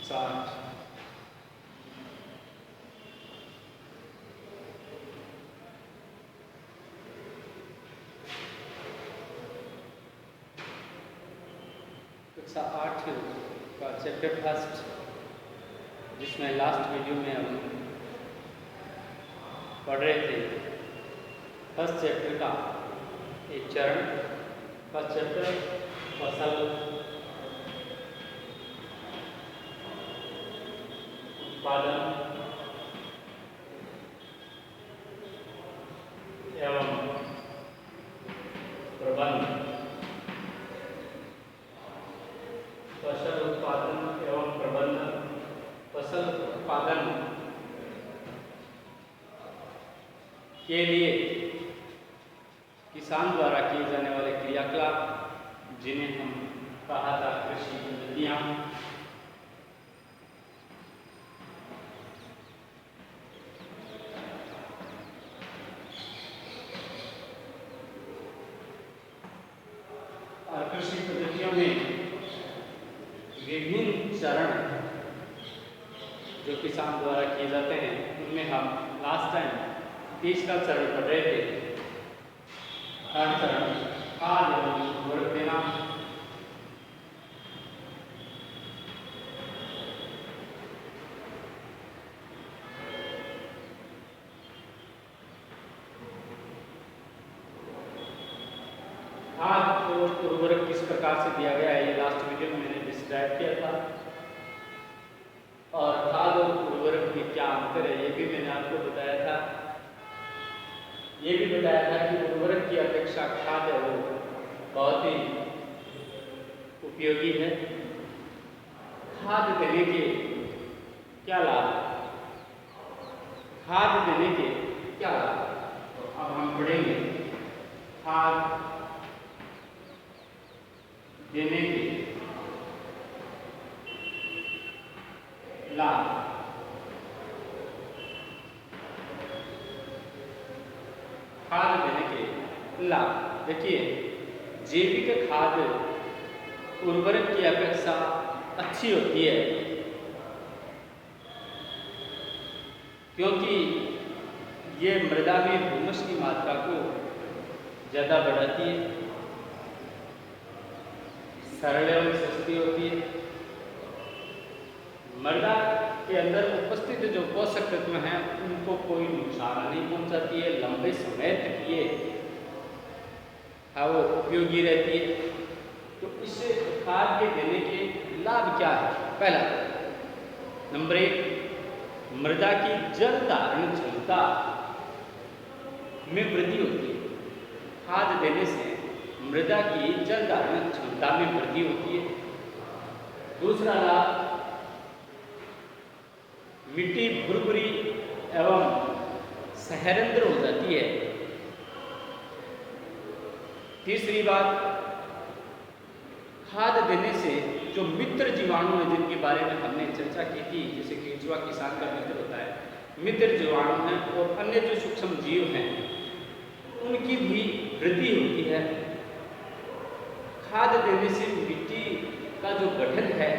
60 कक्षा 8 का chapter first, जिसमें लास्ट वीडियो में हम पढ़ रहे थे फर्स्ट चैप्टर का एक चरण। फर्स्ट चैप्टर फसल उत्पादन एवं प्रबंधन। फसल उत्पादन एवं प्रबंधन। फसल उत्पादन के लिए किसान द्वारा किए जाने वाले क्रियाकलाप, जिन्हें हम कहा था कृषि पद्धतियाँ। और कृषि पद्धतियों में विभिन्न चरण जो किसान द्वारा किए जाते हैं, उनमें हम लास्ट टाइम तीसरा चरण पढ़ रहे थे। थर्ड चरण खाद एवं उर्वरक देना। खाद और उर्वरक किस प्रकार से दिया गया है, ये लास्ट वीडियो में मैंने डिस्क्राइब किया था। और खाद और उर्वरक में क्या अंतर है, ये भी मैंने आपको बताया था। ये भी बताया था कि उर्वरक की अपेक्षा खाद है वो बहुत ही उपयोगी है। खाद देने के क्या लाभ है, खाद देने के क्या लाभ है, तो अब हम पढ़ेंगे खाद देने के लाभ। खाद देने के लाभ देखिए, जैविक खाद उर्वरक की अपेक्षा अच्छी होती है, क्योंकि ये मृदा में ह्यूमस की मात्रा को ज़्यादा बढ़ाती है, सरल एवं सस्ती होती है। मृदा के अंदर उपस्थित जो पोषक तत्व हैं उनको कोई नुकसान नहीं पहुंचाती है, लंबे समय तक ये वो उपयोगी रहती है। तो इससे खाद के देने के लाभ क्या है? पहला नंबर 1, मृदा की जल धारण क्षमता में वृद्धि होती है। खाद देने से मृदा की जल धारण क्षमता में वृद्धि होती है। दूसरा लाभ, मिट्टी भुरभुरी एवं सहरंद्र हो जाती है। तीसरी बात, खाद देने से जो मित्र जीवाणु हैं जिनके बारे में हमने चर्चा की थी, जैसे केंचुआ किसान का मित्र होता है, मित्र जीवाणु हैं और अन्य जो सूक्ष्म जीव हैं उनकी भी वृद्धि होती है। खाद देने से मिट्टी का जो गठन है,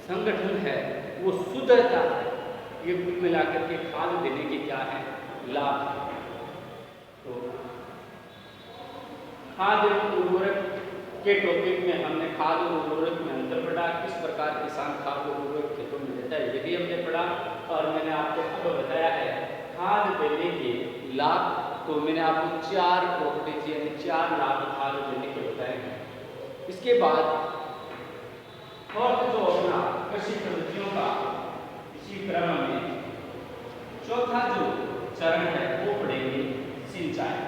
संगठन है, वो सुधरता है। ये कुल मिलाकर के खाद देने के क्या है लाभ। तो खाद एवं उर्वरक के टॉपिक में हमने खाद और उर्वरक में अंतर पढ़ा, किस प्रकार किसान खाद और उर्वरक खेतों में देता है, ये भी हमने पढ़ा। और मैंने आपको अब बताया है खाद देने के लाभ। तो मैंने आपको 4 प्रॉपर्टीज यानी 4 लाभ खाद देने के बताए हैं। इसके बाद और जो अपना कृषि पद्धतियों का इसी क्रम में चौथा जो चरण है वो पढ़ेंगे सिंचाई।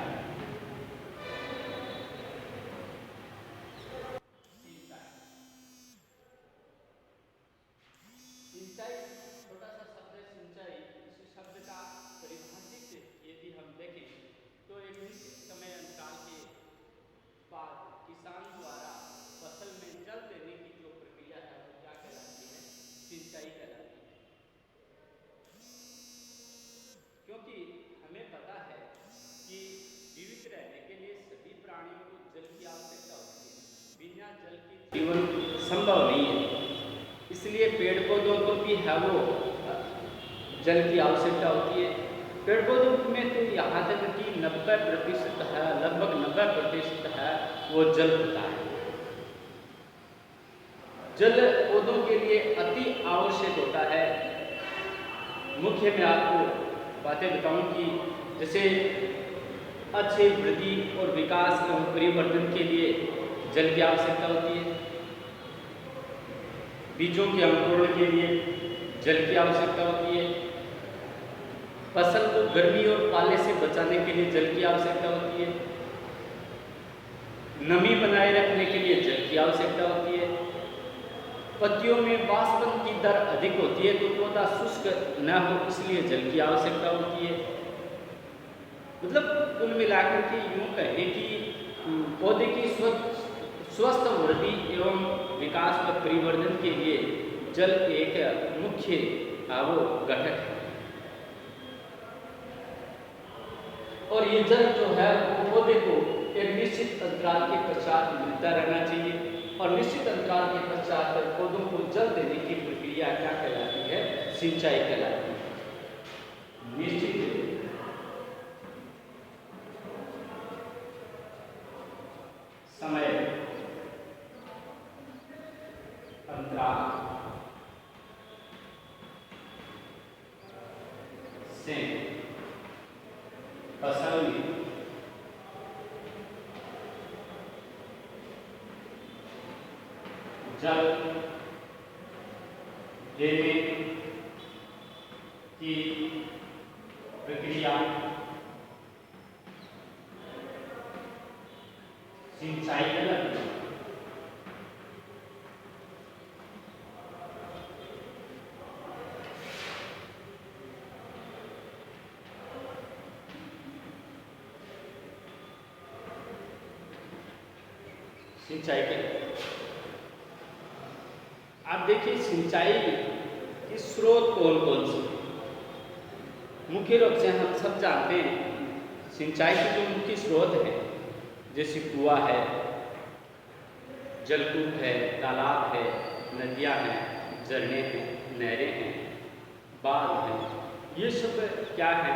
सिंचाई छोटा सा शब्द है सिंचाई। इस शब्द का परिभाषित यदि हम देखें तो एक निश्चित समय अंतराल के बाद किसान द्वारा फसल में जल देने की जो प्रक्रिया है वो क्या कहलाती है? सिंचाई कहलाती है। क्योंकि हमें पता है कि जीवित रहने के लिए सभी प्राणियों को जल की आवश्यकता होती है, बिना जल के जीवन संभव नहीं है। इसलिए पेड़ पौधों को भी है वो जल की आवश्यकता होती है। पेड़ पौधों में तो यहाँ तक कि 90% है, लगभग 90% है वो जल होता है। जल पौधों के लिए अति आवश्यक होता है। मुख्य मैं आपको बातें बताऊं कि जैसे अच्छे वृद्धि और विकास एवं परिवर्तन के लिए जल की आवश्यकता होती है। बीजों के अंकुरण के लिए जल की आवश्यकता होती है। फसल को गर्मी और पाले से बचाने के लिए जल की आवश्यकता होती है। नमी बनाए रखने के लिए जल की आवश्यकता होती है। पत्तियों में वाष्पन की दर अधिक होती है तो पौधा शुष्क न हो, इसलिए जल की आवश्यकता होती है। मतलब कुल मिलाकर के यूँ कहें कि पौधे की स्वस्थ वृद्धि एवं विकास व परिवर्धन के लिए जल एक मुख्य वो घटक है। और ये जल जो है वो पौधे को एक निश्चित अंतराल के पश्चात मिलता रहना चाहिए। और निश्चित अंतराल के पश्चात पौधों को जल देने की प्रक्रिया क्या कहलाती है? सिंचाई कहलाती है। निश्चित समय अंतराल से फसल में जल देने की प्रक्रिया सिंचाई कहलाती है। सिंचाई के आप देखिए सिंचाई के स्रोत कौन कौन से? मुख्य रूप से हम सब जानते हैं सिंचाई के जो मुख्य स्रोत हैं जैसे कुआं है, जलकूप है, तालाब है, नदियां हैं, झरने हैं, नहरें हैं, बांध हैं, ये सब क्या है?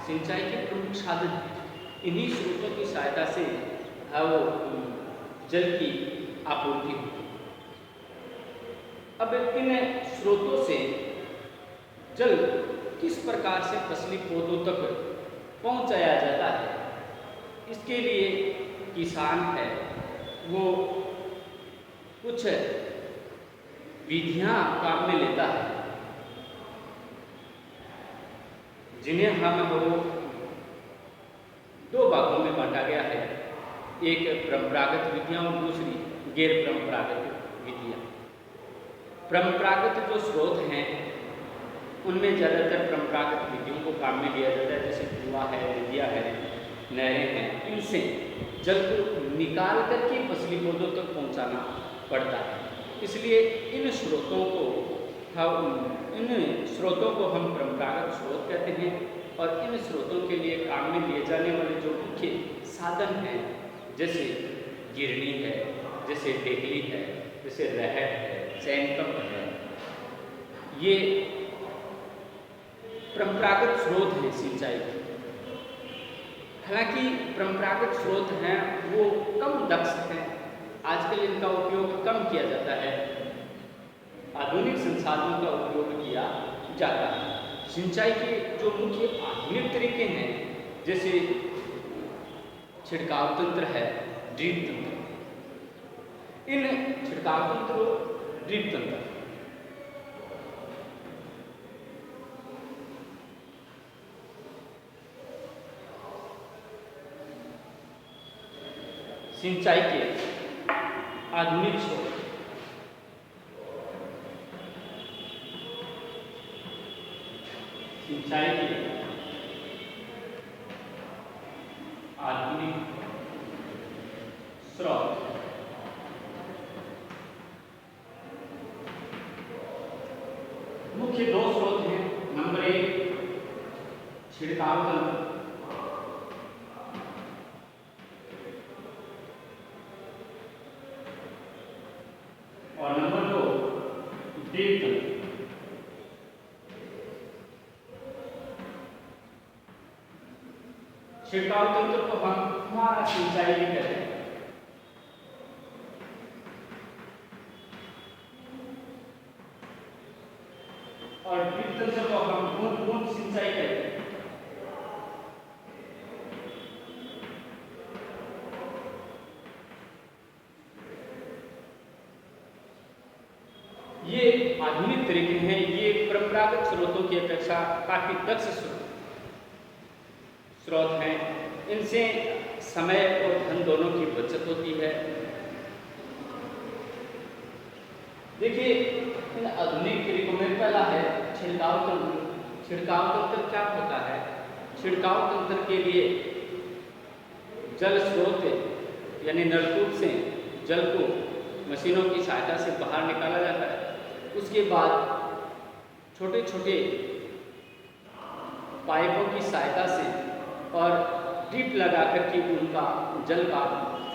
सिंचाई के प्रमुख साधन हैं। इन्हीं स्रोतों की सहायता से वो जल की आपूर्ति होती है। अब इन स्रोतों से जल किस प्रकार से फसली पौधों तक पहुंचाया जाता है, इसके लिए किसान है वो कुछ विधियां काम में लेता है, जिन्हें हम दो भागों में बांटा गया है। एक परंपरागत विधियां और दूसरी गैर परंपरागत विधियां। परंपरागत जो स्रोत हैं उनमें ज़्यादातर परंपरागत विधियों को काम में लिया जाता है, जैसे कुआं है, नदियाँ है, नहरें हैं। इनसे जल को निकाल करके फसली पौधों तक पहुंचाना पड़ता है। इसलिए इन स्रोतों को हम परंपरागत स्रोत कहते हैं। और इन स्रोतों के लिए काम में लिए जाने वाले जो मुख्य साधन हैं जैसे गिरनी है, जैसे ढेकली है, जैसे रहट है, सैनकप है, ये परंपरागत स्रोत हैं सिंचाई के। हालांकि परंपरागत स्रोत हैं वो कम दक्ष हैं, आजकल इनका उपयोग कम किया जाता है, आधुनिक संसाधनों का उपयोग किया जाता है। सिंचाई के जो मुख्य आधुनिक तरीके हैं जैसे छिड़काव तंत्र है, ड्रिप तंत्र, इन छिड़काव तंत्र और ड्रिप तंत्र सिंचाई के आधुनिक स्रोत। सिंचाई के आधुनिक स्रोत मुख्य दो स्रोत हैं। नंबर 1 छिड़काव तंत्र और नंबर 2 ड्रिप तंत्र। छिड़काव तंत्र को हम फुहारा सिंचाई भी कहते हैं और ड्रिप तंत्र को हम बूंद बूंद सिंचाई कहते हैं। ये आधुनिक तरीके हैं, ये परंपरागत स्रोतों की अपेक्षा काफी दक्ष स्रोत हैं। इनसे समय और धन दोनों की बचत होती है। देखिए इन आधुनिक तरीकों में पहला है छिड़काव तंत्र। छिड़काव तंत्र क्या होता है? छिड़काव तंत्र के लिए जल स्रोत यानी नलकूप से जल को मशीनों की सहायता से बाहर निकाला जाता है। उसके बाद छोटे छोटे पाइपों की सहायता से और ड्रिप लगा कर के उनका जल का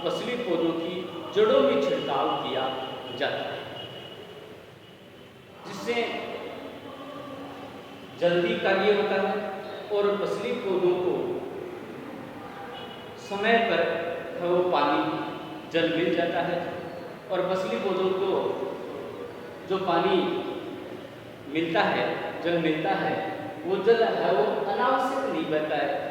फसली पौधों की जड़ों में छिड़काव किया जाता है, जिससे जल्दी कार्य होता है और फसली पौधों को समय पर वो पानी जल मिल जाता है और फसली पौधों को जो पानी मिलता है, जल मिलता है, वो जल है वो अनावश्यक नहीं बहता है।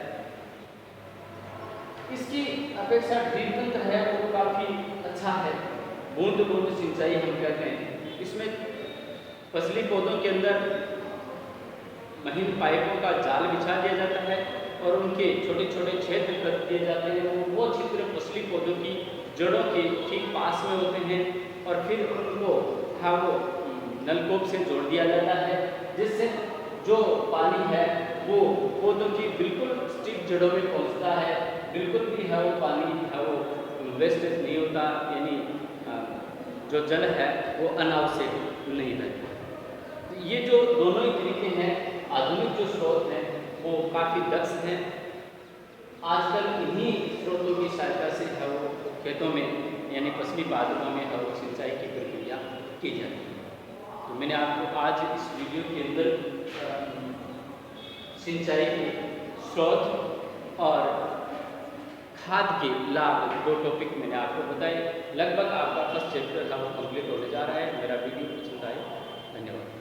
इसकी अपेक्षा ड्रिप तंत्र है वो काफ़ी अच्छा है। बूंद बूंद सिंचाई हम कहते हैं। इसमें फसली पौधों के अंदर महीन पाइपों का जाल बिछा दिया जाता है और उनके छोटे छोटे छिद्र कर दिए जाते हैं। वो छिद्र फसली पौधों की जड़ों के ठीक पास में होते हैं और फिर उनको वो नलकूप से जोड़ दिया जाता है, जिससे जो पानी है वो पौधों की बिल्कुल स्टिक जड़ों में पहुंचता है। बिल्कुल भी है वो पानी है वो वेस्टेज नहीं होता, यानी जो जल है वो अनावश्यक नहीं रहता। ये जो दोनों ही तरीके हैं, आधुनिक जो स्रोत हैं वो काफ़ी दक्ष हैं। आजकल इन्हीं स्रोतों की सहायता से है वो खेतों में यानी फसली पादपों में है वो सिंचाई की प्रक्रिया की जाती है। तो मैंने आपको आज इस वीडियो के अंदर सिंचाई के स्रोत और खाद के लाभ दो टॉपिक मैंने आपको बताए। लगभग आपका फर्स्ट चैप्टर था वो कंप्लीट होने जा रहा है। मेरा वीडियो पसंद आए, धन्यवाद।